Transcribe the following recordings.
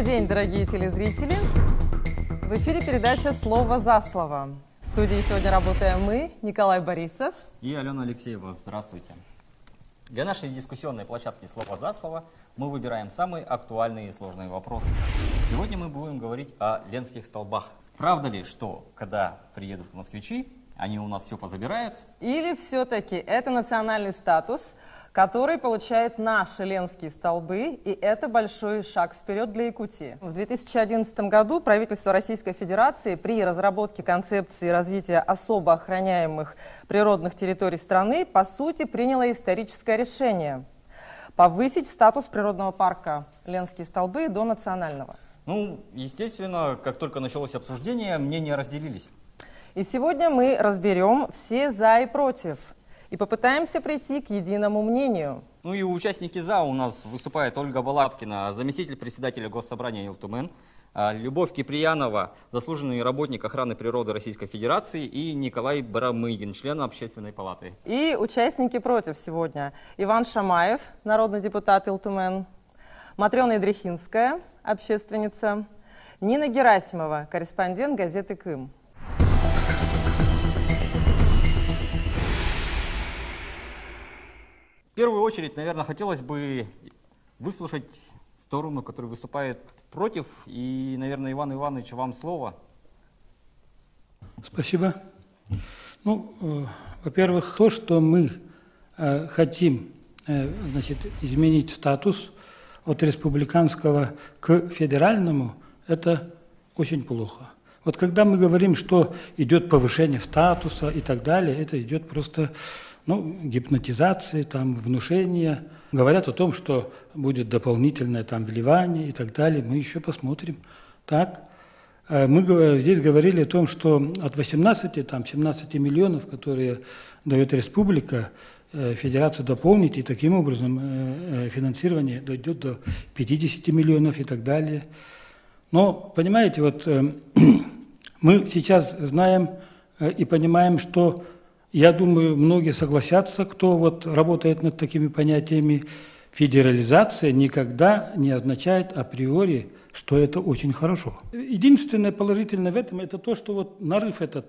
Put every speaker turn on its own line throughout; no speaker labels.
Добрый день, дорогие телезрители! В эфире передача «Слово за слово». В студии сегодня работаем мы, Николай Борисов
и Алена Алексеева. Здравствуйте! Для нашей дискуссионной площадки «Слово за слово» мы выбираем самые актуальные и сложные вопросы. Сегодня мы будем говорить о Ленских столбах. Правда ли, что когда приедут москвичи, они у нас все позабирают? Или
все-таки это национальный статус, который получают наши Ленские столбы, и это большой шаг вперед для Якутии. В 2011 году правительство Российской Федерации при разработке концепции развития особо охраняемых природных территорий страны, по сути, приняло историческое решение повысить статус природного парка Ленские столбы до национального.
Естественно, как только началось обсуждение, мнения разделились.
И сегодня мы разберем все «за» и «против» и попытаемся прийти к единому мнению.
И участники «за» у нас выступает Ольга Балапкина, заместитель председателя Госсобрания Илтумен, Любовь Киприянова, заслуженный работник охраны природы Российской Федерации, и Николай Барамыгин, член Общественной палаты.
И участники «против» сегодня: Иван Шамаев, народный депутат Илтумен, Матрена Идрихинская, общественница, Нина Герасимова, корреспондент газеты «Кым».
В первую очередь, наверное, хотелось бы выслушать сторону, которая выступает против. И, наверное, Иван Иванович, вам слово.
Спасибо. Во-первых, то, что мы хотим изменить статус от республиканского к федеральному, это очень плохо. Вот когда мы говорим, что идет повышение статуса и так далее, это идет просто гипнотизации, внушение. Говорят о том, что будет дополнительное вливание и так далее. Мы еще посмотрим. Так, мы здесь говорили о том, что от 18-17 миллионов, которые дает республика, федерация дополнит, и таким образом финансирование дойдет до 50 миллионов и так далее. Но, понимаете, мы сейчас знаем и понимаем, что, я думаю, многие согласятся, кто работает над такими понятиями, федерализация никогда не означает априори, что это очень хорошо. Единственное положительное в этом это то, что нарыв этот,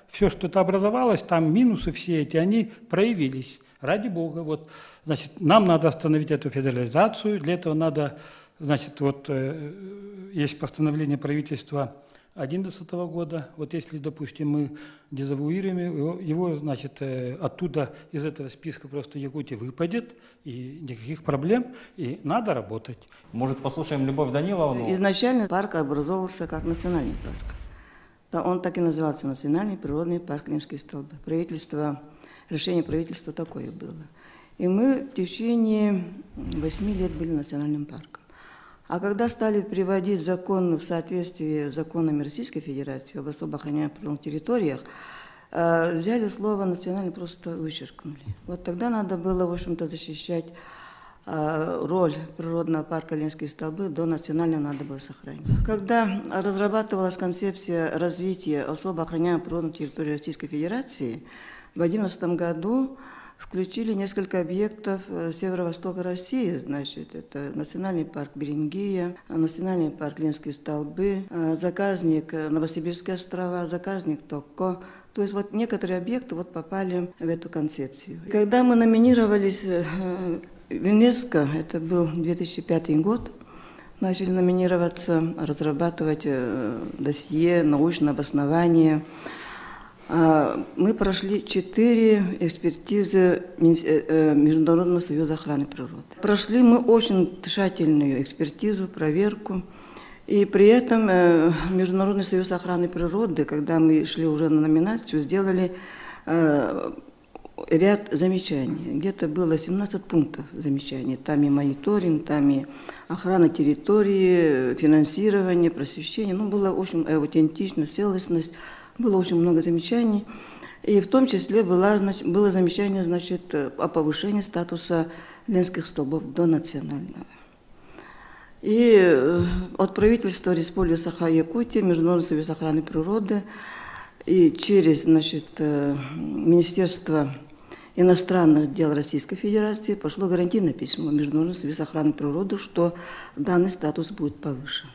все, что это образовалось, там минусы все эти, они проявились. Ради Бога. Нам надо остановить эту федерализацию, для этого надо, есть постановление правительства 2011 года, если, допустим, мы дезавуируем его, оттуда, из этого списка просто Якутия выпадет, и никаких проблем, и надо работать.
Может, послушаем Любовь Даниловну?
Изначально парк образовался как национальный парк. Да, он так и назывался — Национальный природный парк Ленские столбы. Решение правительства такое было. И мы в течение 8 лет были национальным парком. А когда стали приводить закон в соответствии с законами Российской Федерации об особо охраняемых природных территориях, взяли слово «национальный», просто вычеркнули. Тогда надо было, в общем-то, защищать роль природного парка Ленские столбы, до национального надо было сохранить. Когда разрабатывалась концепция развития особо охраняемых природных территорий Российской Федерации, в 2011 году включили несколько объектов северо-востока России. Это национальный парк Берингия, национальный парк Ленские столбы, заказник Новосибирские острова, заказник Токко. То есть некоторые объекты попали в эту концепцию. Когда мы номинировались в ЮНЕСКО, это был 2005 год, начали номинироваться, разрабатывать досье, научное обоснование. Мы прошли 4 экспертизы Международного союза охраны природы. Прошли мы очень тщательную экспертизу, проверку. И при этом Международный союз охраны природы, когда мы шли уже на номинацию, сделали ряд замечаний. Где-то было 17 пунктов замечаний. Там и мониторинг, там и охрана территории, финансирование, просвещение. Была очень аутентичность, целостность. Было очень много замечаний, и в том числе было замечание о повышении статуса Ленских столбов до национального. И от правительства Республики Саха-Якутия, Международный союз охраны природы и через Министерство иностранных дел Российской Федерации пошло гарантийное письмо Международный союз охраны природы, что данный статус будет повышен.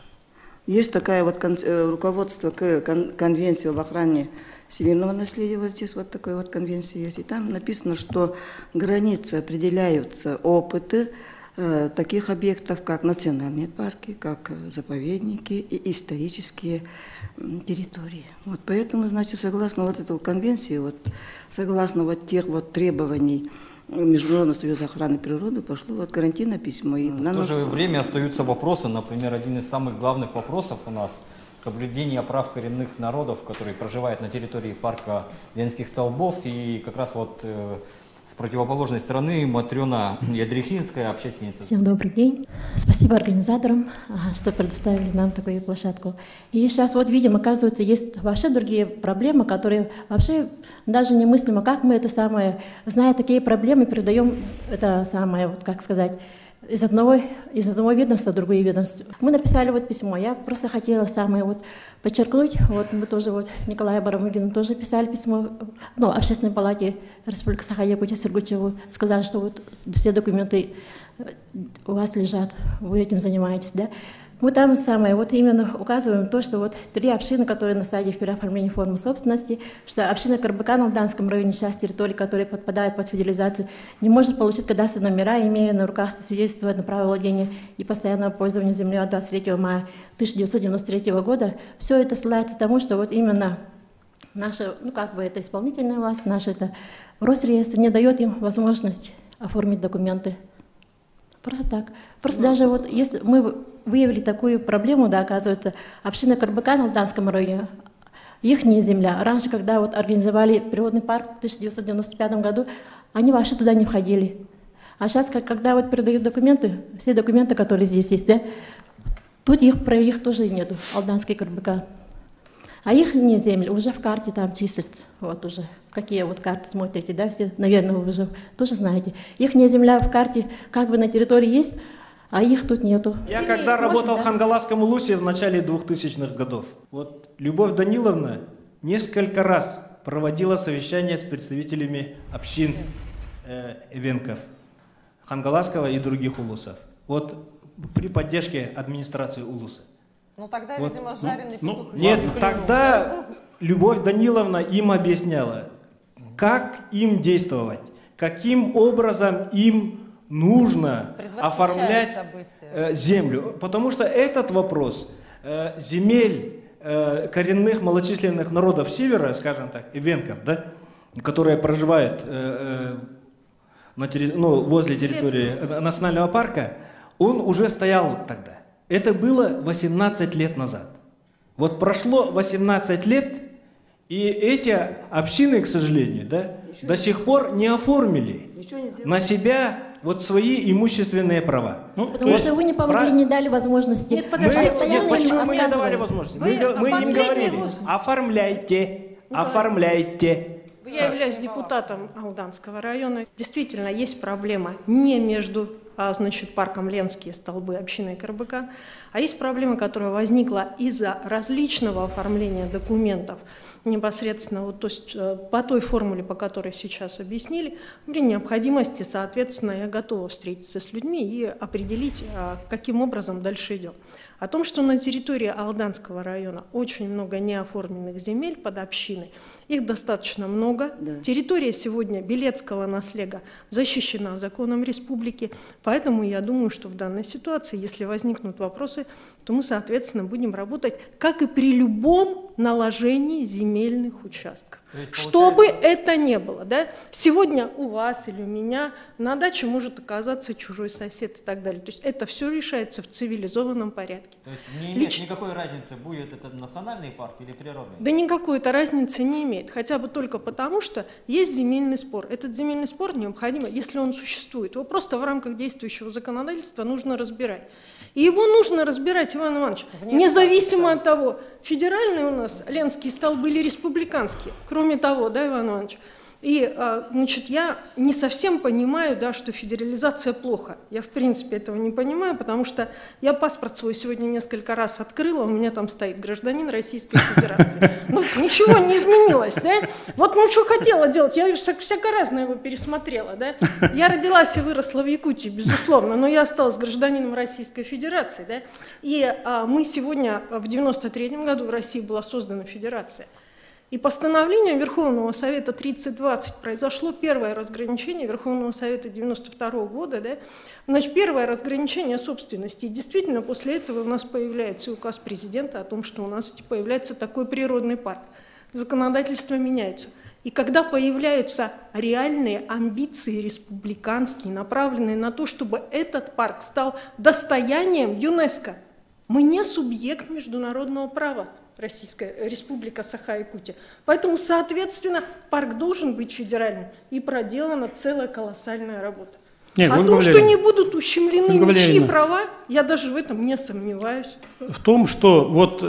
Есть такое вот руководство к конвенции об охране всемирного наследия, вот здесь вот такой вот конвенция есть, и там написано, что границы определяются опыты таких объектов, как национальные парки, как заповедники и исторические территории. Вот поэтому, значит, согласно вот этой конвенции, вот, согласно вот тех вот требований Международного союза охраны природы, пошло вот гарантийное письмо. И
в то же время остаются вопросы, например, один из самых главных вопросов у нас – соблюдение прав коренных народов, которые проживают на территории парка Ленских столбов, и как раз вот с противоположной стороны Матрена Ядрихинская, общественница.
Всем добрый день. Спасибо организаторам, что предоставили нам такую площадку. И сейчас вот видим, оказывается, есть вообще другие проблемы, которые вообще даже немыслимо, как мы это самое, зная такие проблемы, передаем это самое, вот как сказать, из одного ведомства в другое ведомство. Мы написали вот письмо. Я просто хотела самое вот подчеркнуть, вот мы тоже вот Николаю Барамыгину тоже писали письмо, ну, Общественной палате Республики Саха-Якутия Сергучеву, сказали, что вот все документы у вас лежат, вы этим занимаетесь, да. Мы там самое, вот именно указываем то, что вот 3 общины, которые на стадии переоформления формы собственности, что община Карбыка на Алданском районе, часть территории, которая подпадает под федерализацию, не может получить кадастровые номера, имея на руках свидетельство на право владения и постоянного пользования землей от 23 мая 1993 года. Все это ссылается к тому, что вот именно наша, ну как бы это исполнительная власть, наша это Росреестр не дает им возможность оформить документы. Просто так. Просто даже вот если мы выявили такую проблему, да, оказывается, община Карбыка на Алданском районе, их земля. Раньше, когда вот организовали природный парк в 1995 году, они вообще туда не входили. А сейчас, когда вот передают документы, все документы, которые здесь есть, да, тут про их тоже нету, Алданский Карбыка. А их земли уже в карте там числятся, вот уже. Какие вот карты смотрите, да, все, наверное, вы уже тоже знаете. Их земля в карте как бы на территории есть, а их тут нету.
Я когда работал в Хангаласском Улусе в начале 2000-х годов, вот Любовь Даниловна несколько раз проводила совещания с представителями общин эвенков Хангаласского и других улусов. Вот при поддержке администрации улуса.
Ну тогда,
вот,
видимо, жареный петух.
Нет, тогда Любовь Даниловна им объясняла, как им действовать, каким образом им нужно оформлять землю. Потому что этот вопрос земель коренных малочисленных народов севера, скажем так, эвенков, да, которые проживают возле территории национального парка, он уже стоял тогда. Это было 18 лет назад. Вот прошло 18 лет, и эти общины, к сожалению, да, до сих пор не оформили на себя вот свои имущественные права.
Потому что вы не помогли, не дали возможности.
Нет, почему мы не давали возможности? Мы им говорили, оформляйте, оформляйте.
Я являюсь депутатом Алданского района. Действительно, есть проблема не между парком Ленские столбы общиной Карбыка, а есть проблема, которая возникла из-за различного оформления документов непосредственно вот, то есть, по той формуле, по которой сейчас объяснили. При необходимости, соответственно, я готова встретиться с людьми и определить, каким образом дальше идем. О том, что на территории Алданского района очень много неоформленных земель под общиной, их достаточно много. Да. Территория сегодня Белецкого наследия защищена законом республики, поэтому я думаю, что в данной ситуации, если возникнут вопросы, то мы, соответственно, будем работать, как и при любом наложении земельных участков. Чтобы это не было. Да? Сегодня у вас или у меня на даче может оказаться чужой сосед и так далее. То есть это все решается в цивилизованном порядке.
То есть не имеет никакой разницы, будет это национальный парк или природный?
Да никакой-то разницы не имеет. Хотя бы только потому, что есть земельный спор. Этот земельный спор необходимо, если он существует. Его просто в рамках действующего законодательства нужно разбирать. И его нужно разбирать, Иван Иванович, независимо от того, федеральные у нас Ленские столбы или республиканские. Кроме того, да, Иван Иванович, И, значит, я не совсем понимаю, да, что федерализация плохо. Я, в принципе, этого не понимаю, потому что я паспорт свой сегодня несколько раз открыла, у меня там стоит гражданин Российской Федерации. Ну, ничего не изменилось, да? Вот, ну, что хотела делать, я всяко разное его пересмотрела, да? Я родилась и выросла в Якутии, безусловно, но я осталась гражданином Российской Федерации, да? И мы сегодня, в 93-м году в России была создана федерация. И постановлением Верховного Совета 3020 произошло первое разграничение Верховного Совета 92 года, да? Значит, первое разграничение собственности. И действительно, после этого у нас появляется указ президента о том, что у нас появляется такой природный парк. Законодательство меняется. И когда появляются реальные амбиции республиканские, направленные на то, чтобы этот парк стал достоянием ЮНЕСКО, мы не субъект международного права. Российская Республика Саха-Якутия. Поэтому, соответственно, парк должен быть федеральным. И проделана целая колоссальная работа.
Нет,
о том, что не будут ущемлены ничьи права, я даже в этом не сомневаюсь.
В том, что вот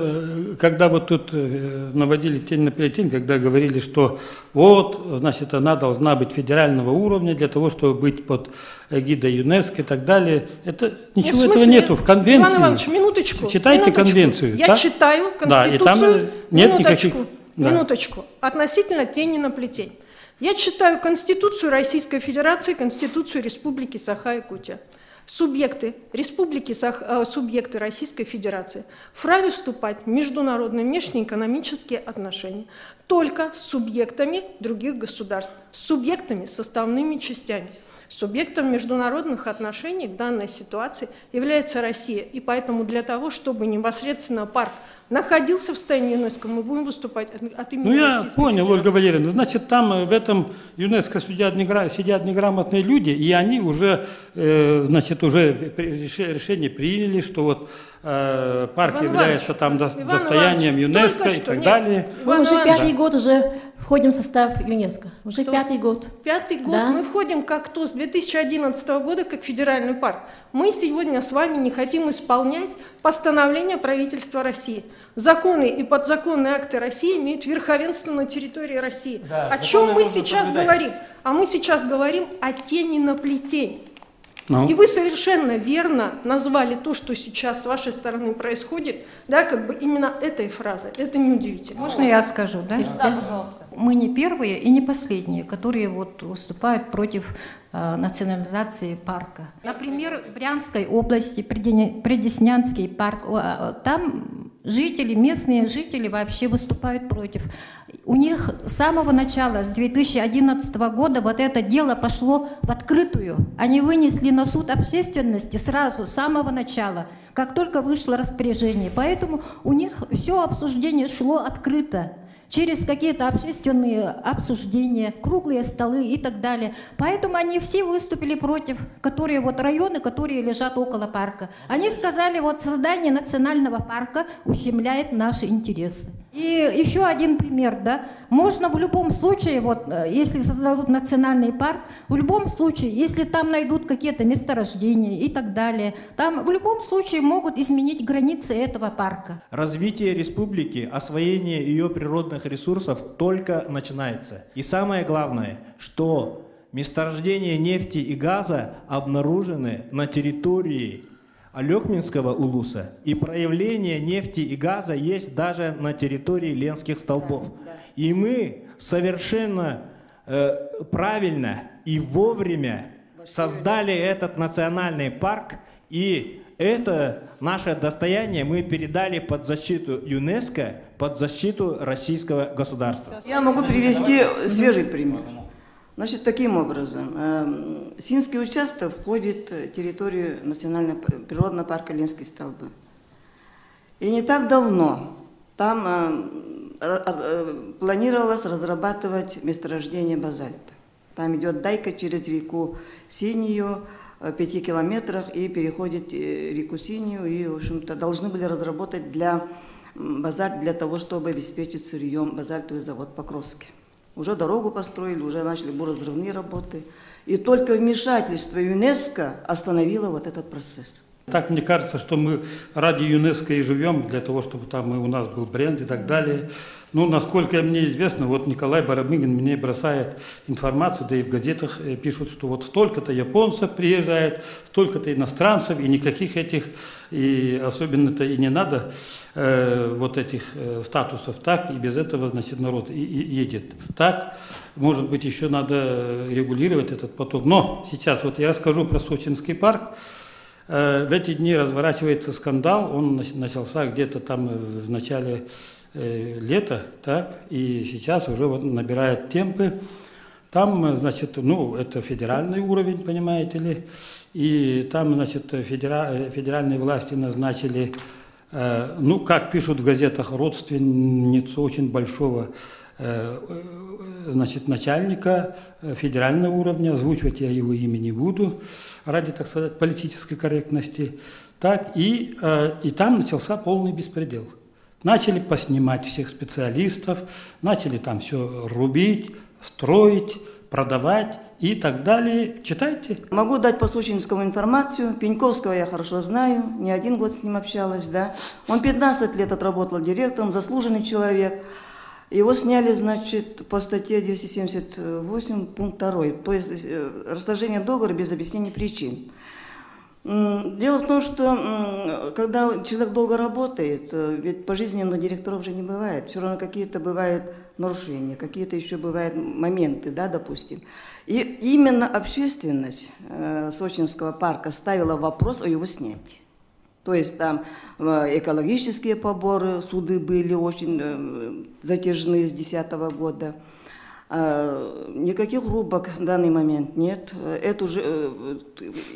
когда вот тут наводили тень на тень, когда говорили, что вот, значит, она должна быть федерального уровня для того, чтобы быть под эгидой ЮНЕСКО и так далее, это ничего этого нету в конвенции.
Иван Иванович, минуточку.
Читайте конвенцию.
Я читаю Конституцию.
Да, нет никаких...
Минуточку. Относительно тени на плетень. Я читаю Конституцию Российской Федерации, Конституцию Республики Саха-Якутия. Субъекты субъекты Российской Федерации вправе вступать в международные внешнеэкономические отношения только с субъектами других государств, с субъектами, составными частями. Субъектом международных отношений в данной ситуации является Россия. И поэтому для того, чтобы непосредственно парк находился в состоянии ЮНЕСКО, мы будем выступать от имени Российской
я понял,
Федерации.
Ольга Валерьевна. Значит, там в этом ЮНЕСКО сидят неграмотные люди, и они уже, значит, уже решение приняли, что вот парк
Иван
является там достоянием ЮНЕСКо и так далее.
Мы уже пятый год уже входим в состав ЮНЕСКО. Уже пятый год.
Пятый год.
Да.
Мы входим с 2011 года как федеральный парк. Мы сегодня с вами не хотим исполнять постановление правительства России. Законы и подзаконные акты России имеют верховенство на территории России. Да, о чем мы сейчас говорим? А мы сейчас говорим о тени на плетень. И вы совершенно верно назвали то, что сейчас с вашей стороны происходит, да, как бы именно этой фразой. Это неудивительно.
Можно я скажу, да?
Да, пожалуйста.
Мы не первые и не последние, которые вот выступают против национализации парка. Например, в Брянской области, Придеснянский парк, там жители, местные жители вообще выступают против. У них с самого начала, с 2011 года, вот это дело пошло в открытую. Они вынесли на суд общественности сразу, с самого начала, как только вышло распоряжение. Поэтому у них все обсуждение шло открыто, через какие-то общественные обсуждения, круглые столы и так далее. Поэтому они все выступили против, которые вот районы, которые лежат около парка. Они сказали, вот создание национального парка ущемляет наши интересы. И еще один пример, да, можно в любом случае, вот, если создадут национальный парк, в любом случае, если там найдут какие-то месторождения и так далее, там в любом случае могут изменить границы этого парка.
Развитие республики, освоение ее природных ресурсов только начинается. И самое главное, что месторождения нефти и газа обнаружены на территории Алекминского улуса, и проявление нефти и газа есть даже на территории Ленских столбов. И мы совершенно правильно и вовремя создали этот национальный парк, и это наше достояние мы передали под защиту ЮНЕСКО, под защиту российского государства.
Я могу привести свежий пример. Значит, таким образом, Синский участок входит в территорию национального природного парка Ленские столбы. И не так давно там планировалось разрабатывать месторождение базальта. Там идет дайка через реку Синию, 5 километрах, и переходит реку Синию, и, в общем-то, должны были разработать базальт для того, чтобы обеспечить сырьем базальтовый завод Покровский. Уже дорогу построили, уже начали буроразрывные работы. И только вмешательство ЮНЕСКО остановило вот этот процесс.
Так мне кажется, что мы ради ЮНЕСКО и живем, для того, чтобы там у нас был бренд и так далее. Ну, насколько мне известно, вот Николай Барабыгин мне бросает информацию, да и в газетах пишут, что вот столько-то японцев приезжает, столько-то иностранцев, и никаких этих, и особенно-то и не надо вот этих статусов так, и без этого, значит, народ и едет так. Может быть, еще надо регулировать этот поток. Но сейчас вот я расскажу про Сочинский парк. В эти дни разворачивается скандал, он начался где-то там в начале лета, так, и сейчас уже вот набирает темпы. Там, значит, ну, это федеральный уровень, понимаете ли, и там, значит, федеральные власти назначили, ну, как пишут в газетах, родственницу очень большого, значит, начальника федерального уровня, озвучивать я его имя не буду, ради, так сказать, политической корректности. Так, и там начался полный беспредел. Начали поснимать всех специалистов, начали там все рубить, строить, продавать и так далее. Читайте.
Могу дать по Сочинскому информацию. Пеньковского я хорошо знаю, не один год с ним общалась, да. Он 15 лет отработал директором, заслуженный человек. Его сняли, значит, по статье 278, пункт 2, то есть расторжение договора без объяснения причин. Дело в том, что когда человек долго работает, ведь пожизненно директоров же не бывает, все равно какие-то бывают нарушения, какие-то еще бывают моменты, да, допустим. И именно общественность Сочинского парка ставила вопрос о его снятии. То есть там экологические поборы, суды были очень затяжные с 2010 года. Никаких рубок в данный момент нет. Эту же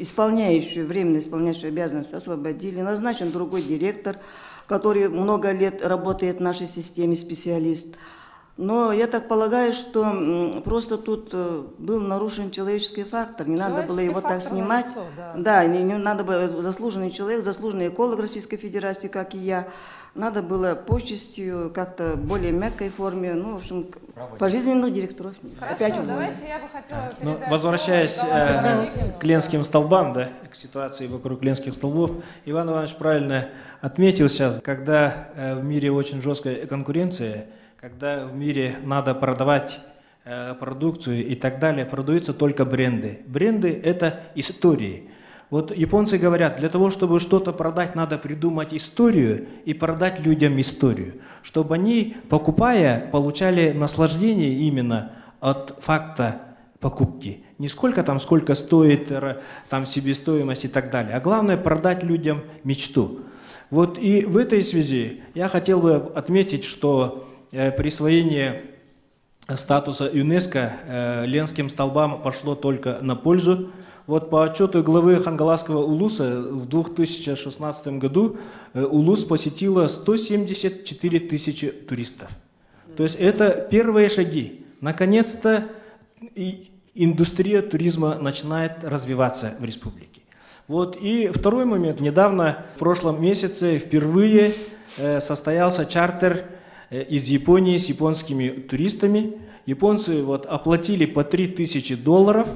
временно исполняющую обязанности освободили. Назначен другой директор, который много лет работает в нашей системе, специалист. Но я так полагаю, что просто тут был нарушен человеческий фактор. Не надо было его так снимать. Лицо, да. Да, не надо было, заслуженный человек, заслуженный эколог Российской Федерации, как и я. Надо было почестью, как-то более мягкой форме, ну, в общем, пожизненных директоров.
Хорошо,
опять
давайте я бы хотела передать...
Возвращаясь к Ленским столбам, да, к ситуации вокруг Ленских столбов, Иван Иванович правильно отметил сейчас, когда в мире очень жесткая конкуренция, когда в мире надо продавать продукцию и так далее, продаются только бренды. Бренды – это истории. Вот японцы говорят, для того, чтобы что-то продать, надо придумать историю и продать людям историю, чтобы они, покупая, получали наслаждение именно от факта покупки. Не сколько стоит там себестоимость и так далее, а главное продать людям мечту. Вот и в этой связи я хотел бы отметить, что присвоение статуса ЮНЕСКО Ленским столбам пошло только на пользу. Вот по отчету главы Хангаласского улуса в 2016 году улус посетило 174 тысячи туристов. То есть это первые шаги. Наконец-то индустрия туризма начинает развиваться в республике. Вот и второй момент. Недавно, в прошлом месяце, впервые состоялся чартер из Японии с японскими туристами. Японцы вот оплатили по $3000,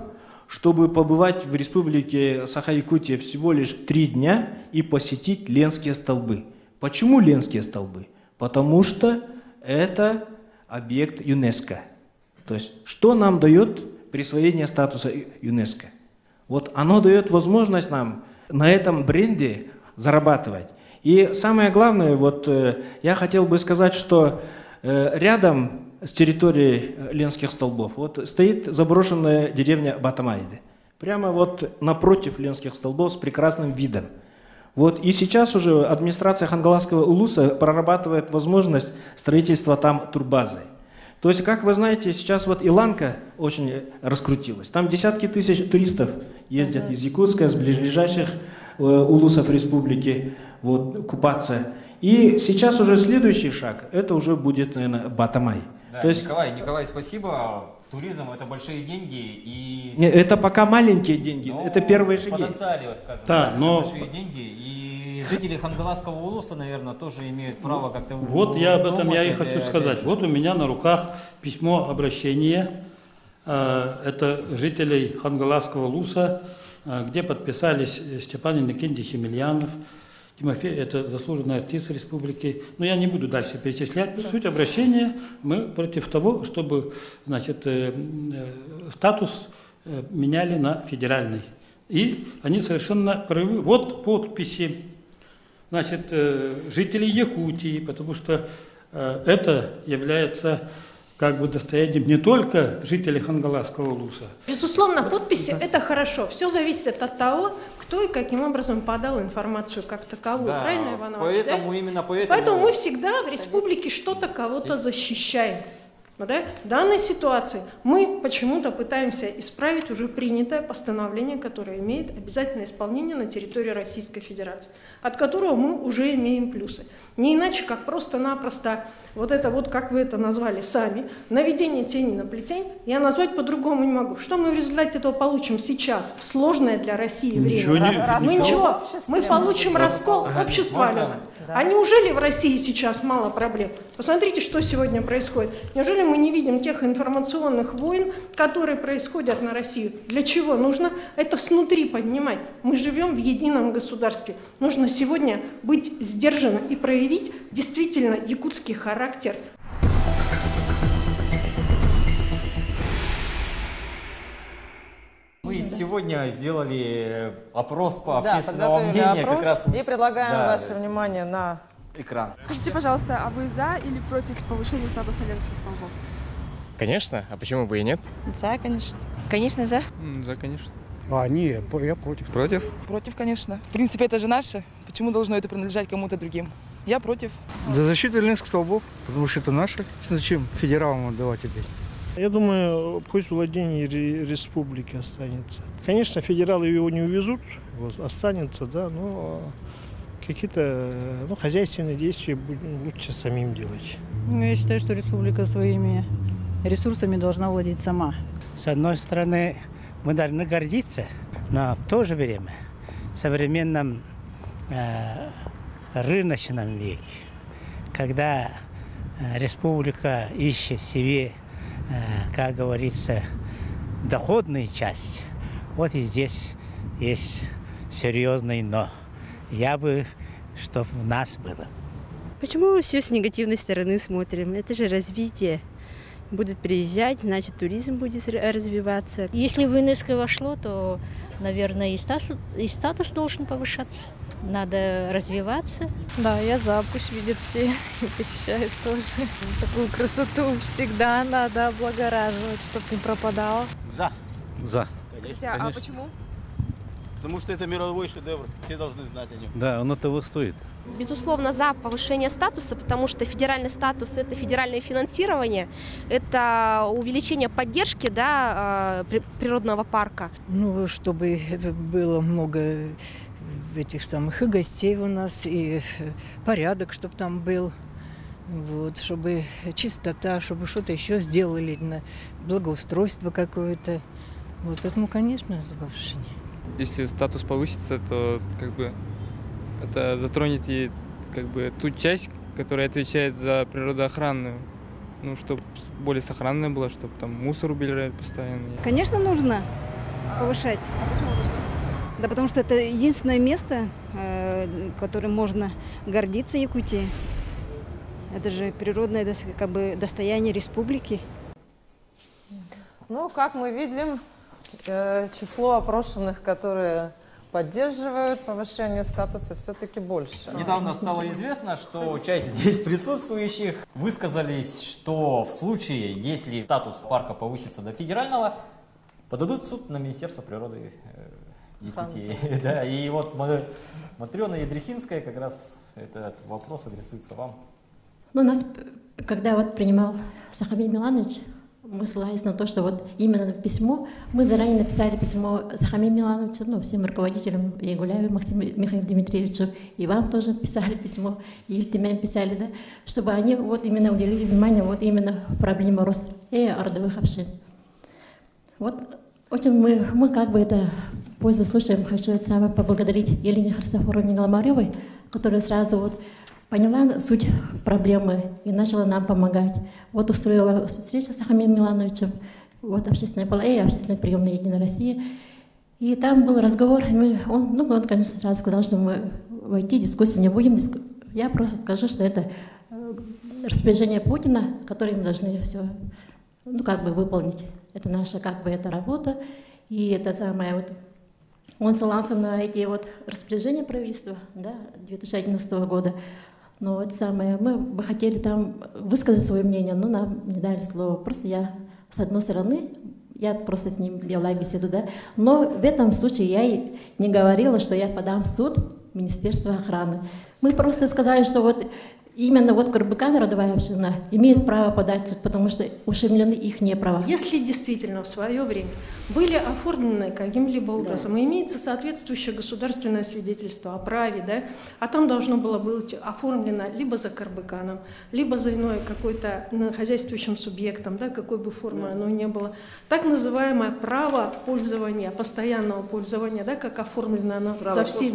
чтобы побывать в республике Саха-Якутия всего лишь 3 дня и посетить Ленские столбы. Почему Ленские столбы? Потому что это объект ЮНЕСКО. То есть, что нам дает присвоение статуса ЮНЕСКО? Вот оно дает возможность нам на этом бренде зарабатывать. И самое главное, вот я хотел бы сказать, что рядом с территорией Ленских столбов вот стоит заброшенная деревня Батамайды. Прямо вот напротив Ленских столбов с прекрасным видом. Вот и сейчас уже администрация Хангаласского улуса прорабатывает возможность строительства там турбазы. То есть, как вы знаете, сейчас вот Иланка очень раскрутилась. Там десятки тысяч туристов ездят из Якутска, с ближайших улусов республики вот, купаться. И сейчас уже следующий шаг, это уже будет, наверное, Батамай.
Да,
то есть,
Николай, спасибо. Туризм – это большие деньги. И...
Это пока маленькие деньги, это первые шаги.
Потенциале, скажем,
да, но...
большие деньги. И жители Хангаласского улуса, наверное, тоже имеют право как-то...
Вот я об этом я и хочу сказать. Вот у меня на руках письмо обращения. Это жителей Хангаласского улуса где подписались Степан Иннокентьевич Емельянов, Тимофей, это заслуженный артист республики. Но я не буду дальше перечислять. Суть обращения, мы против того, чтобы, значит, статус меняли на федеральный. И они совершенно правы. Вот подписи, значит, жителей Якутии, потому что это является как бы достоянием не только жителей Хангаласского улуса.
Безусловно, подписи – это хорошо. Все зависит от того, кто и каким образом подал информацию как таковую.
Да,
правильно, Иван Иванович?
поэтому,
да?
именно поэтому...
Поэтому мы всегда в республике что-то, кого-то защищаем. Да? В данной ситуации мы почему-то пытаемся исправить уже принятое постановление, которое имеет обязательное исполнение на территории Российской Федерации, от которого мы уже имеем плюсы. Не иначе, как просто-напросто вот это вот, как вы это назвали сами, наведение тени на плетень, я назвать по-другому не могу. Что мы в результате этого получим сейчас? Сложное для России время. Мы получим раскол общества. Да. А неужели в России сейчас мало проблем? Посмотрите, что сегодня происходит. Неужели мы не видим тех информационных войн, которые происходят на Россию? Для чего? Нужно это снутри поднимать. Мы живем в едином государстве. Нужно сегодня быть сдержанным и проявить действительно якутский характер.
Мы сегодня сделали опрос по общественному мнению. Как раз...
И предлагаем ваше внимание на
экран.
Скажите, пожалуйста, а вы за или против повышения статуса ленских столбов?
Конечно, а почему бы и нет?
За, конечно. Конечно, за.
За, конечно.
Нет, я против.
Против?
Против, конечно. В принципе, это же наше. Почему должно это принадлежать кому-то другим? Я против.
За защиту ленских столбов, потому что это наше. Зачем федералам отдавать опять?
Я думаю, пусть владение республики останется. Конечно, федералы его не увезут, останется, да, но какие-то хозяйственные действия лучше самим делать.
Я считаю, что республика своими ресурсами должна владеть сама.
С одной стороны, мы должны гордиться, но в то же время в современном рыночном веке, когда республика ищет себе, как говорится, доходную часть, вот и здесь есть серьезный но. Я бы, чтобы у нас было.
Почему мы все с негативной стороны смотрим? Это же развитие. Будут приезжать, значит, туризм будет развиваться.
Если в ЮНЕСКО вошло, то, наверное, и статус должен повышаться. Надо развиваться.
Да, я за, пусть видят все и посещают тоже. Такую красоту всегда надо облагораживать, чтобы не пропадало.
За.
За.
Скажите, а почему?
Потому что это мировой шедевр, все должны знать о нем.
Да, он того стоит.
Безусловно, за повышение статуса, потому что федеральный статус – это федеральное финансирование, это увеличение поддержки, да, природного парка.
Ну, чтобы было много этих самых и гостей у нас, и порядок, чтобы там был, вот, чтобы чистота, чтобы что-то еще сделали, благоустройство какое-то. Вот, поэтому, конечно, за повышение.
Если статус повысится, то как бы это затронет и как бы ту часть, которая отвечает за природоохранную. Ну, чтобы более сохранная была, чтобы там мусор убирали постоянно.
Конечно, нужно повышать.
А почему нужно?
Да потому что это единственное место, которым можно гордиться Якутией. Это же природное как бы достояние республики.
Ну, как мы видим, число опрошенных, которые поддерживают повышение статуса, все-таки больше.
Недавно стало известно, что часть здесь присутствующих высказались, что в случае, если статус парка повысится до федерального, подадут в суд на Министерство природы Якутии. Да, и вот Матрена Ядрихинская, как раз этот вопрос адресуется вам.
Ну, нас, когда вот принимал Сахамин Миланович, мы ссылались на то, что вот именно письмо, мы заранее написали письмо Сахамин Милановичу, ну, всем руководителям, и Гуляеву Максиму Михаилу Дмитриевичу, и вам тоже писали письмо, и Ильтемям писали, да, чтобы они вот именно уделили внимание вот именно проблеме роста родовых общин. Вот очень мы как бы это, пользуясь случаем, хочу это самое поблагодарить Елене Христофоровне Гламаревой, которая сразу вот поняла суть проблемы и начала нам помогать. Вот устроила встречу с Сахамином Милановичем, вот общественная была и общественная приемная Единой России. И там был разговор, он, конечно, сразу сказал, что мы войти в дискуссию не будем. Я просто скажу, что это распоряжение Путина, которое мы должны все, выполнить. Это наша, эта работа. И это самое, он ссылался на эти распоряжения правительства, 2011 года. Но это самое, мы бы хотели там высказать свое мнение, но нам не дали слова. Просто я, с одной стороны, я просто с ним вела беседу, но в этом случае я и не говорила, что я подам в суд Министерства охраны. Мы просто сказали, что именно Карбыкан, родовая община, имеет право подать в суд, потому что ущемлены их права.
Если действительно в свое время были оформлены каким-либо образом, и имеется соответствующее государственное свидетельство о праве, а там должно было быть оформлено либо за Карбыканом, либо за иной какой-то хозяйствующим субъектом, какой бы формы оно ни было, так называемое право пользования, постоянного пользования, как оформлено оно за всем.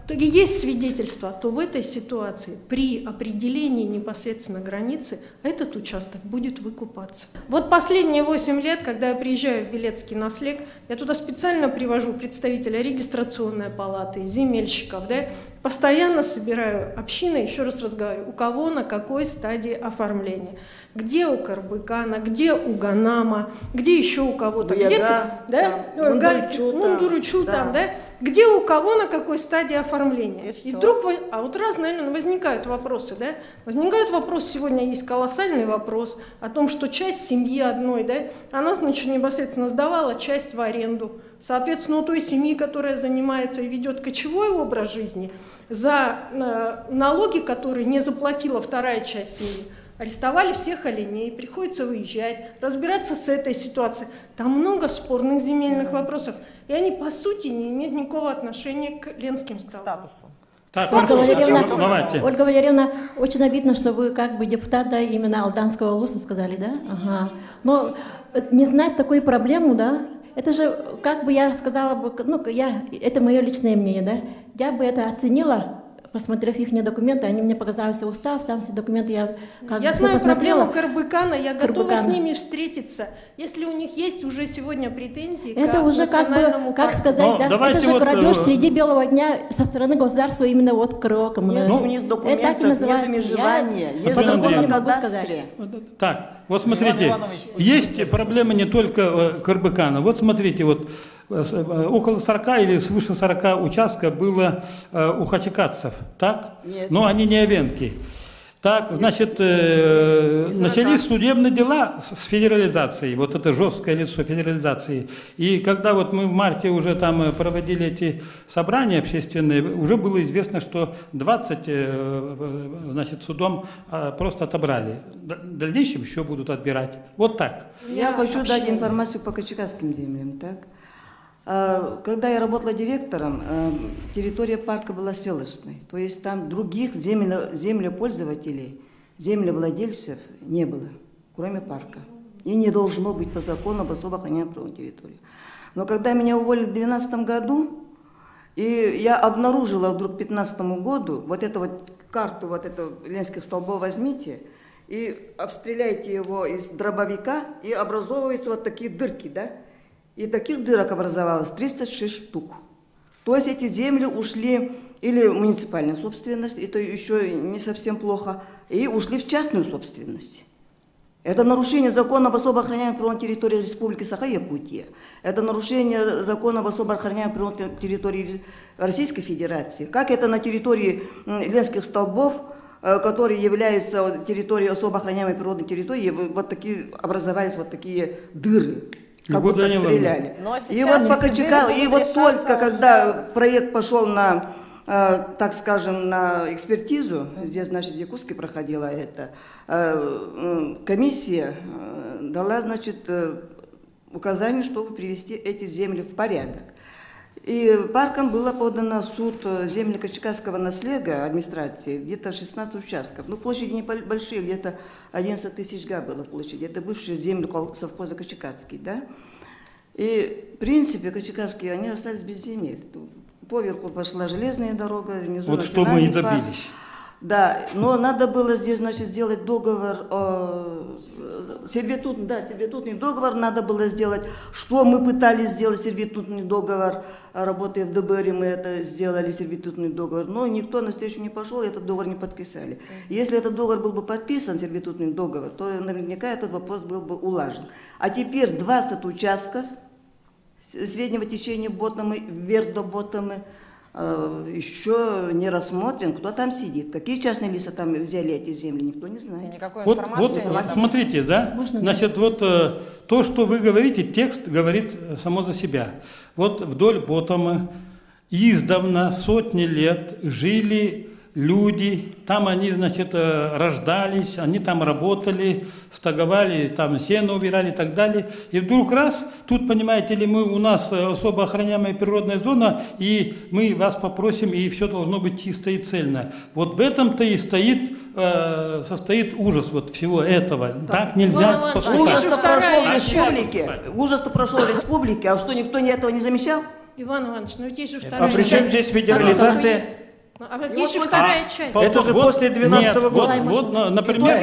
Есть свидетельство, то в этой ситуации при определении непосредственно границы этот участок будет выкупаться. Последние 8 лет, когда я приезжаю в Белецкий наслег, я туда специально привожу представителя регистрационной палаты, земельщиков, постоянно собираю общины, еще раз разговариваю, у кого на какой стадии оформления. Где у Карбыкана, где у Ганама, где еще у кого-то, где-то, Мундуручу там, где у кого на какой стадии оформления. И вдруг, наверное, возникают вопросы, Возникают вопросы, сегодня есть колоссальный вопрос о том, что часть семьи одной, она, непосредственно сдавала часть в аренду. Соответственно, у той семьи, которая занимается и ведет кочевой образ жизни, за налоги, которые не заплатила вторая часть семьи, арестовали всех оленей, приходится выезжать, разбираться с этой ситуацией. Там много спорных земельных вопросов, и они, по сути, не имеют никакого отношения к ленским статусу.
Ольга Валерьевна, очень обидно, что вы депутат именно Алданского улуса сказали, Ага. Но не знать такую проблему, это же, я сказала бы, это мое личное мнение, я бы это оценила, посмотрев их документы, они мне показали все устав, там все документы, я
знаю проблему Карбыкана, я готова с ними встретиться. Если у них есть уже сегодня претензии
это уже сказать, это же грабеж среди белого дня со стороны государства именно КРО.
Нет у них документов, нет межевания, есть
по-другому не могу сказать.
Так, смотрите, есть проблемы не только Карбыкана. Смотрите, около 40 или свыше 40 участков было у хачикадцев, так?
Нет.
Но они не овенки. Так, значит, начались судебные дела с федерализацией, это жесткое лицо федерализации. И когда мы в марте уже там проводили эти собрания общественные, уже было известно, что 20, судом просто отобрали. В дальнейшем еще будут отбирать. Так.
Я хочу дать информацию по качекасским землям, так? Когда я работала директором, территория парка была селочной, то есть там других землепользователей, землевладельцев не было, кроме парка. И не должно быть по закону об особо охраняемой природной территории. Но когда меня уволили в 2012 году, и я обнаружила вдруг к 2015 году карту ленских столбов возьмите и обстреляйте его из дробовика, и образовываются такие дырки, И таких дырок образовалось 306 штук. То есть эти земли ушли или в муниципальную собственность, это еще не совсем плохо, и ушли в частную собственность. Это нарушение закона об особо охраняемой природной территории Республики Саха-Якутия. Это нарушение закона об особо охраняемой природной территории Российской Федерации. Как это на территории ленских столбов, которые являются территорией особо охраняемой природной территории, образовались такие дыры. Как будто стреляли. И только когда проект пошел на, так скажем, на экспертизу, здесь, в Якутске проходила эта комиссия, дала, указание, чтобы привести эти земли в порядок. И парком было подано в суд земли качекасского наследия администрации, где-то 16 участков. Площади небольшие, где-то 11 тысяч га было площадь. Это бывшие земли совхоза Качекасский, И, в принципе, качекасские, они остались без земель. Поверху пошла железная дорога, внизу
что мы и добились.
Да, но надо было здесь, значит, сделать договор, сервитутный договор надо было сделать. Что мы пытались сделать, сервитутный договор, работая в ДБР, мы это сделали, сервитутный договор, но никто навстречу не пошел, и этот договор не подписали. Если этот договор был бы подписан, сервитутный договор, то наверняка этот вопрос был бы улажен. А теперь 20 участков среднего течения Ботомы, вверх до Ботомы, еще не рассмотрен, кто там сидит. Какие частные лица там взяли эти земли, никто не знает.
Вот смотрите, да? Значит, вот то, что вы говорите, текст говорит само за себя. Вот вдоль Ботомы издавна, сотни лет жили люди, там они, значит, рождались, они там работали, стоговали, там сено убирали и так далее. И вдруг раз, тут, понимаете ли, у нас особо охраняемая природная зона, и мы вас попросим, и все должно быть чисто и цельно. Вот в этом-то и состоит ужас вот всего этого. Да. Так нельзя поступать.
Ужас-то прошел в республике, а что, никто этого не замечал?
Иван Иванович, но ведь есть же вторая
часть. А при чем здесь федерализация?
А есть же вторая часть.
Это же после 2012 года.
Вот, например,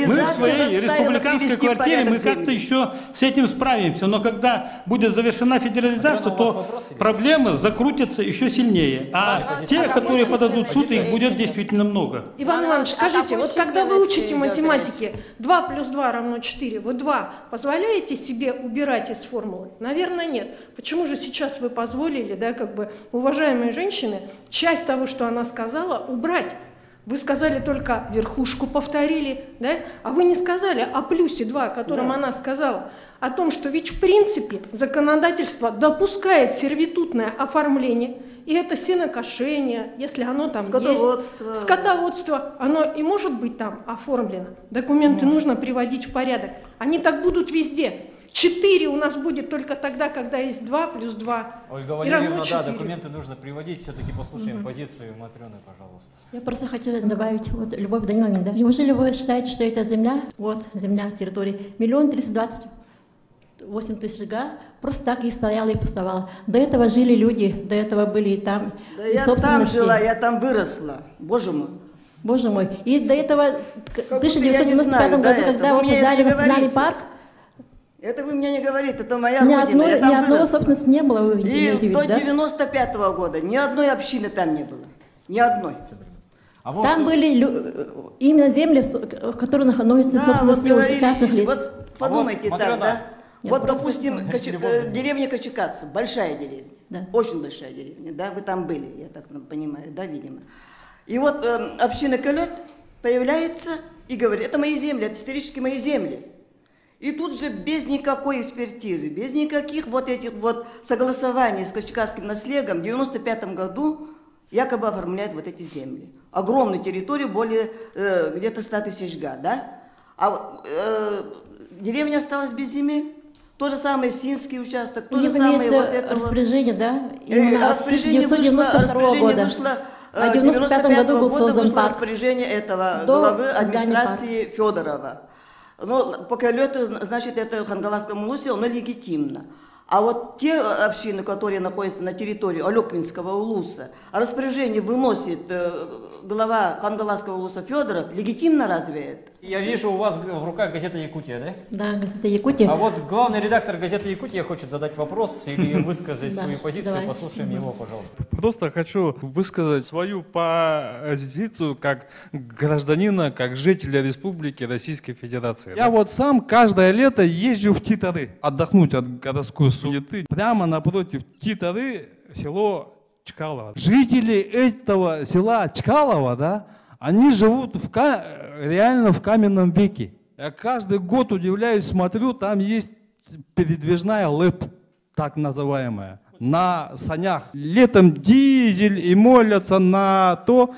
мы в своей республиканской квартире, мы как-то еще с этим справимся, но когда будет завершена федерализация, то проблемы закрутятся еще сильнее. А те, которые подадут в суд, их будет действительно много.
Иван Иванович, скажите, вот когда вы учите математики 2 плюс 2 равно 4, вы 2 позволяете себе убирать из формулы? Наверное, нет. Почему же сейчас вы позволили, да, как бы, уважаемые женщины, часть того, что она сказала, убрать? Вы сказали только верхушку повторили, да? А вы не сказали о плюсе 2, о котором она сказала, о том, что ведь в принципе законодательство допускает сервитутное оформление, и это сенокошение, если оно там есть, скотоводство, оно и может быть там оформлено. Документы нужно приводить в порядок. Они так будут везде. 4 у нас будет только тогда, когда есть 2 плюс 2.
Ольга Валерьевна, да, документы нужно приводить. Все-таки послушаем позицию Матрёны, пожалуйста.
Я просто хочу добавить, вот, Любовь Даниловна, да? Неужели вы считаете, что эта земля, вот, земля территории, 1 328 000 га, просто так и стояла и пустовала? До этого жили люди, до этого были и там,
да,
и
я там жила, я там выросла, боже мой.
Боже мой. И до этого, в 1995 году, когда вы создали национальный парк,
это вы мне не говорите, это моя родина, я там
ни одной собственности не было, вы
видите, до 95-го года ни одной общины там не было, ни одной.
А вот там были именно земли, которые находятся в собственности уже частных лиц.
Вот подумайте так, да? Вот, допустим, деревня Качекаца, большая деревня, очень большая деревня, да, вы там были, я так понимаю, да, видимо. И вот община Калет появляется и говорит, это мои земли, это исторически мои земли. И тут же без никакой экспертизы, без никаких вот этих вот согласований с качкасским наследием в 1995 году якобы оформляют вот эти земли. Огромную территорию, более где-то 100 000 га, да? А деревня осталась без земель. То же самое Синский участок, то же самое вот это
распоряжение,
вот.
Да?
Распоряжение вышло
в 1995 году был создан парк.
Распоряжение этого главы администрации Федорова. Но пока это, значит, это Хангаласское улусе, оно легитимно. А вот те общины, которые находятся на территории Алеквинского улуса, распоряжение выносит глава Хангаласского улуса Федоров, легитимно разве это?
Я вижу, у вас в руках газета «Якутия», да?
Да, газета «Якутия».
А вот главный редактор газеты «Якутия» хочет задать вопрос или высказать свою позицию. Послушаем его, пожалуйста.
Просто хочу высказать свою позицию как гражданина, как жителя Республики Российской Федерации. Я вот сам каждое лето езжу в Титары отдохнуть от городской суеты. Прямо напротив Титары село Чкалово. Жители этого села Чкалово, да, они живут реально в каменном веке. Я каждый год удивляюсь, смотрю, там есть передвижная ЛЭП, так называемая, на санях. Летом дизель и молятся на то,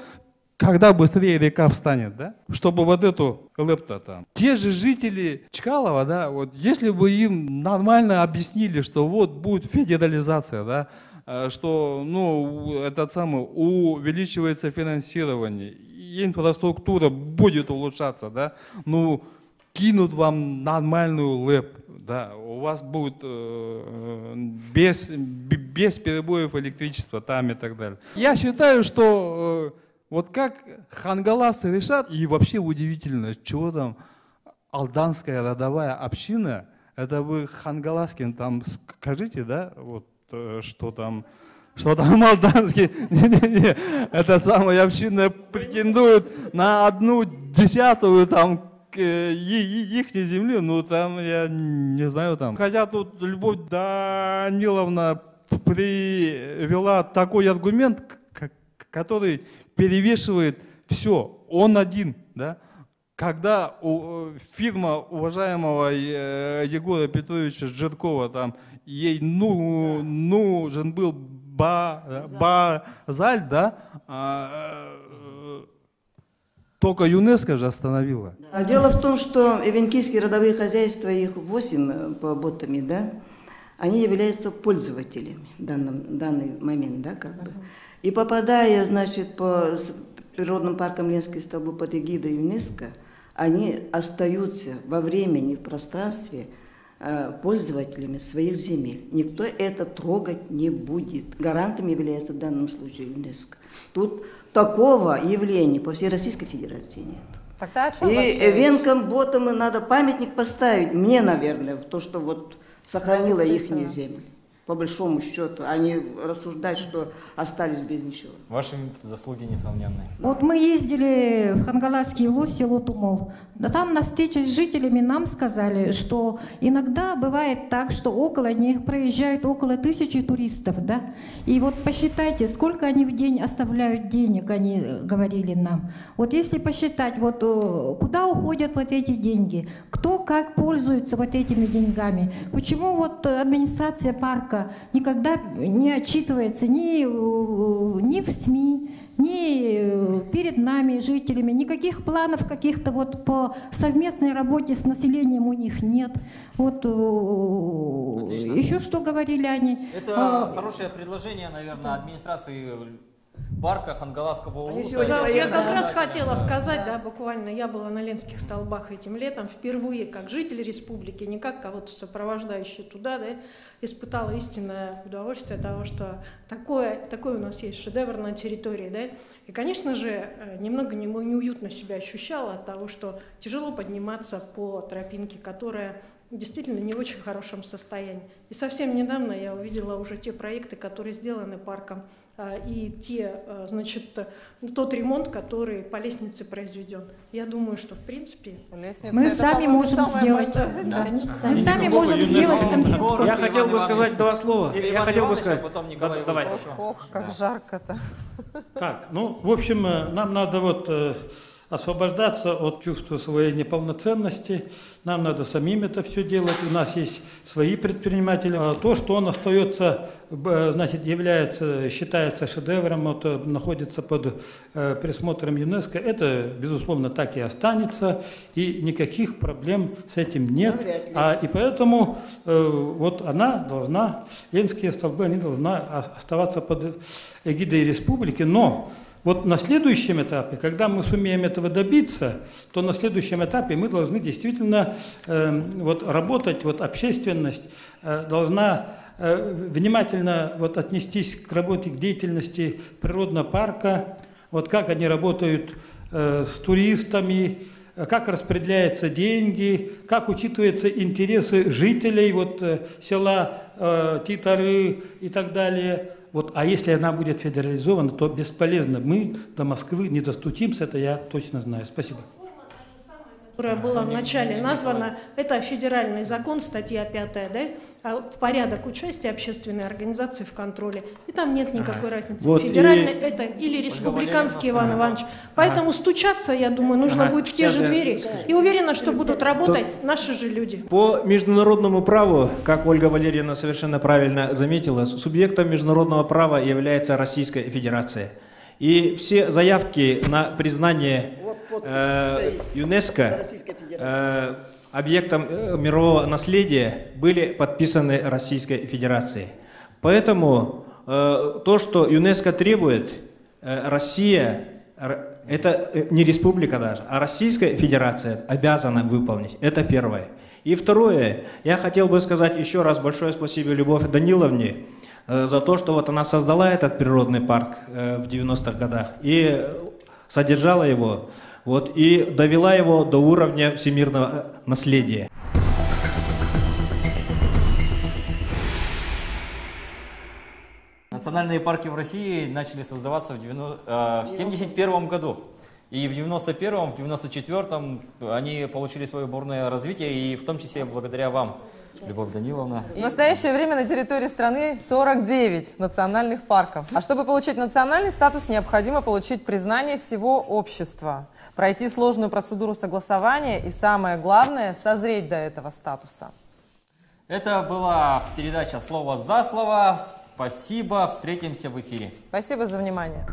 когда быстрее река встанет, да? Чтобы вот эту ЛЭП-то там. Те же жители Чкалова, да, вот если бы им нормально объяснили, что вот будет федерализация, да, что, ну, этот самый, увеличивается финансирование, инфраструктура будет улучшаться, да, ну, кинут вам нормальную ЛЭП, да, у вас будет без перебоев электричества там и так далее. Я считаю, что Вот как хангаласы решат, и вообще удивительно, чего там алданская родовая община, это вы хангаласкин там скажите, да, вот что там алданский, эта самая община претендует на 1/10 там их земли, ну там, я не знаю, там. Хотя тут Любовь Даниловна привела такой аргумент, который перевешивает все, он один, да. Когда фирма уважаемого Егора Петровича Жиркова, там, ей нужен был базаль, да, только ЮНЕСКО же остановила.
Дело в том, что эвенкийские родовые хозяйства, их 8 по ботами, да, они являются пользователями в данный момент, да, как бы. И попадая, значит, по природным паркам Ленские столбы под эгидой ЮНЕСКО, они остаются во времени, в пространстве пользователями своих земель. Никто это трогать не будет. Гарантом является в данном случае ЮНЕСКО. Тут такого явления по всей Российской Федерации нет.
Тогда о чем
и
вообще
эвенкам, ботам надо памятник поставить, мне, наверное, то, что вот сохранило их земли. По большому счету, а не рассуждать, что остались без ничего.
Ваши заслуги несомненные.
Вот мы ездили в Хангаласский Луз, село Тумол. Да там на встрече с жителями нам сказали, что иногда бывает так, что около них проезжают около 1000 туристов, да? И вот посчитайте, сколько они в день оставляют денег, они говорили нам. Вот если посчитать, вот куда уходят вот эти деньги, кто как пользуется вот этими деньгами, почему вот администрация парка никогда не отчитывается ни в СМИ, ни перед нами, жителями, никаких планов каких-то вот по совместной работе с населением у них нет. Вот еще что говорили они.
Это хорошее предложение, наверное, администрации парка Хангаласского улуса.
Я как раз хотела сказать, да, буквально, я была на Ленских столбах этим летом, впервые как житель республики, не как кого-то сопровождающий туда, да, испытала истинное удовольствие того, что такой у нас есть шедевр на территории, да, и, конечно же, немного неуютно себя ощущала от того, что тяжело подниматься по тропинке, которая действительно не в очень хорошем состоянии. И совсем недавно я увидела уже те проекты, которые сделаны парком, и тот ремонт, который по лестнице произведен. Я думаю, что в принципе
мы сами можем сделать. Мы сами можем сделать конфетку.
Я хотел бы сказать 2 слова. Я хотел бы сказать.
Давай. Ох, как жарко-то.
Так, ну, в общем, нам надо вот освобождаться от чувства своей неполноценности. Нам надо самим это все делать. У нас есть свои предприниматели. То, что он остается, значит, считается шедевром, вот, находится под присмотром ЮНЕСКО, это, безусловно, так и останется. И никаких проблем с этим нет. И поэтому вот Ленские столбы, они должны оставаться под эгидой республики. Но вот на следующем этапе, когда мы сумеем этого добиться, то на следующем этапе мы должны действительно вот работать, вот общественность должна внимательно вот отнестись к работе, к деятельности природного парка, вот как они работают с туристами, как распределяются деньги, как учитываются интересы жителей вот, села Титары и так далее. Вот, а если она будет федерализована, то бесполезно. Мы до Москвы не достучимся, это я точно знаю. Спасибо.
Которая была вначале названа, это федеральный закон, статья 5, да, порядок участия общественной организации в контроле. И там нет никакой разницы. Вот федеральный это или республиканский, Иван Иванович. Поэтому стучаться, я думаю, нужно будет в те же двери. И уверена, что будут работать наши же люди.
По международному праву, как Ольга Валерьевна совершенно правильно заметила, субъектом международного права является Российская Федерация. И все заявки на признание ЮНЕСКО объектом мирового наследия были подписаны Российской Федерацией. Поэтому то, что ЮНЕСКО требует, Россия, это не республика даже, а Российская Федерация обязана выполнить. Это первое. И второе, я хотел бы сказать еще раз большое спасибо Любовь Даниловне за то, что вот она создала этот природный парк в 90-х годах. И содержала его, вот, и довела его до уровня всемирного наследия.
Национальные парки в России начали создаваться в 1971 году. И в 91-м, в 94-м они получили свое бурное развитие, и в том числе благодаря вам, Любовь Даниловна.
В настоящее время на территории страны 49 национальных парков. А чтобы получить национальный статус, необходимо получить признание всего общества, пройти сложную процедуру согласования и, самое главное, созреть до этого статуса.
Это была передача «Слово за слово». Спасибо, встретимся в эфире.
Спасибо за внимание.